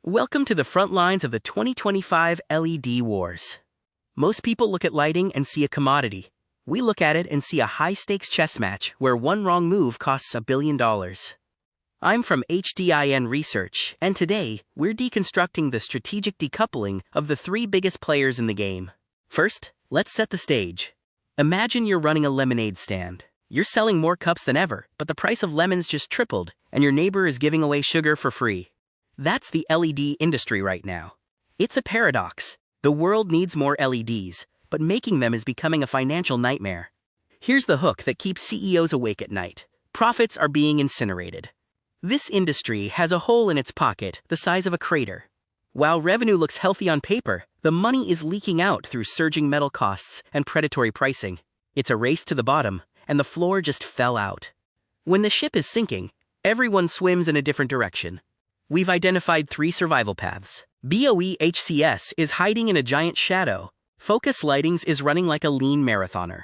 Welcome to the front lines of the 2025 LED wars. Most people look at lighting and see a commodity. We look at it and see a high-stakes chess match where one wrong move costs $1 billion. I'm from HDIN Research, and today, we're deconstructing the strategic decoupling of the three biggest players in the game. First, let's set the stage. Imagine you're running a lemonade stand. You're selling more cups than ever, but the price of lemons just tripled, and your neighbor is giving away sugar for free. That's the LED industry right now. It's a paradox. The world needs more LEDs, but making them is becoming a financial nightmare. Here's the hook that keeps CEOs awake at night. Profits are being incinerated. This industry has a hole in its pocket the size of a crater. While revenue looks healthy on paper, the money is leaking out through surging metal costs and predatory pricing. It's a race to the bottom, and the floor just fell out. When the ship is sinking, everyone swims in a different direction. We've identified three survival paths. BOE HC is hiding in a giant shadow. Focus Lightings is running like a lean marathoner.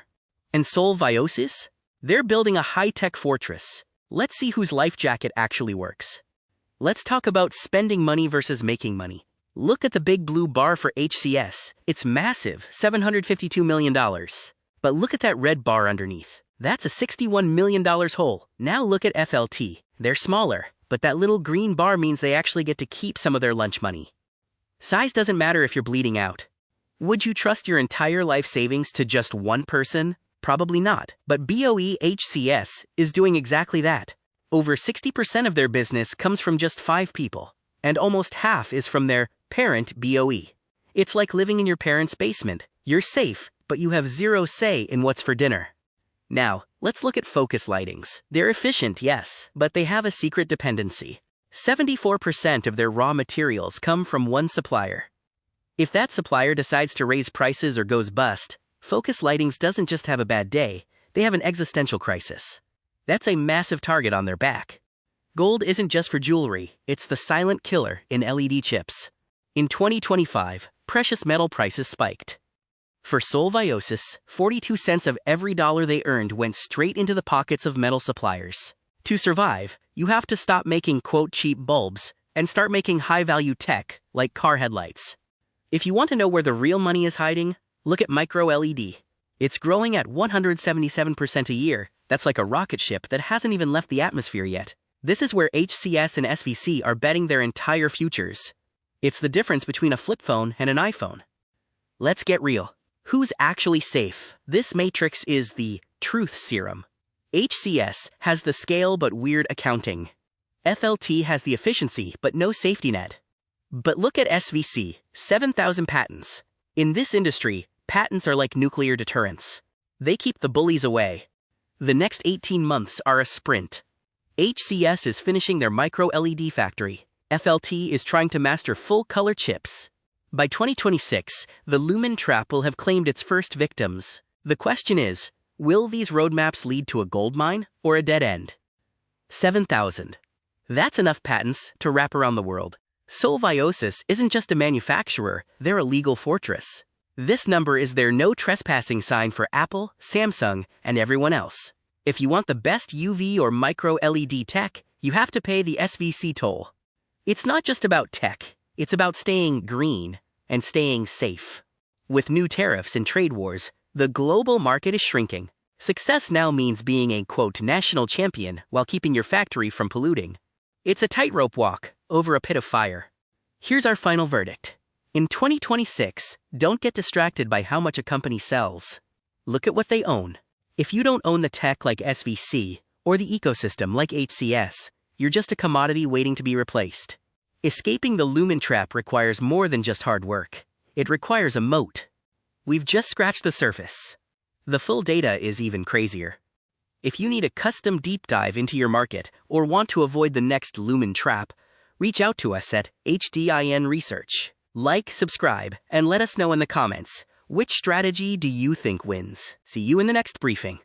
And Seoul Viosys? They're building a high-tech fortress. Let's see whose life jacket actually works. Let's talk about spending money versus making money. Look at the big blue bar for HCS. It's massive, $752 million. But look at that red bar underneath. That's a $61 million hole. Now look at FLT. They're smaller, but that little green bar means they actually get to keep some of their lunch money. Size doesn't matter if you're bleeding out. Would you trust your entire life savings to just one person? Probably not. But BOE HC is doing exactly that. Over 60% of their business comes from just 5 people, and almost half is from their parent BOE. It's like living in your parents' basement. You're safe, but you have zero say in what's for dinner. Now, let's look at Focus Lightings. They're efficient, yes, but they have a secret dependency. 74% of their raw materials come from one supplier. If that supplier decides to raise prices or goes bust, Focus Lightings doesn't just have a bad day, they have an existential crisis. That's a massive target on their back. Gold isn't just for jewelry, it's the silent killer in LED chips. In 2025, precious metal prices spiked. For Seoul Viosys, 42 cents of every dollar they earned went straight into the pockets of metal suppliers. To survive, you have to stop making quote cheap bulbs and start making high-value tech like car headlights. If you want to know where the real money is hiding, look at micro LED. It's growing at 177% a year. That's like a rocket ship that hasn't even left the atmosphere yet. This is where HCS and SVC are betting their entire futures. It's the difference between a flip phone and an iPhone. Let's get real. Who's actually safe? This matrix is the truth serum. HCS has the scale but weird accounting. FLT has the efficiency but no safety net. But look at SVC, 7,000 patents. In this industry, patents are like nuclear deterrents. They keep the bullies away. The next 18 months are a sprint. HCS is finishing their micro LED factory. FLT is trying to master full-color chips. By 2026, the Lumen trap will have claimed its first victims. The question is, will these roadmaps lead to a gold mine or a dead end? 7,000. That's enough patents to wrap around the world. Seoul Viosys isn't just a manufacturer, they're a legal fortress. This number is their no trespassing sign for Apple, Samsung, and everyone else. If you want the best UV or micro LED tech, you have to pay the SVC toll. It's not just about tech. It's about staying green and staying safe. With new tariffs and trade wars, the global market is shrinking. Success now means being a, quote, national champion while keeping your factory from polluting. It's a tightrope walk over a pit of fire. Here's our final verdict. In 2026, don't get distracted by how much a company sells. Look at what they own. If you don't own the tech like SVC or the ecosystem like HCS, you're just a commodity waiting to be replaced. Escaping the Lumen trap requires more than just hard work. It requires a moat. We've just scratched the surface. The full data is even crazier. If you need a custom deep dive into your market or want to avoid the next Lumen trap, reach out to us at HDIN Research. Like, subscribe, and let us know in the comments, which strategy do you think wins? See you in the next briefing.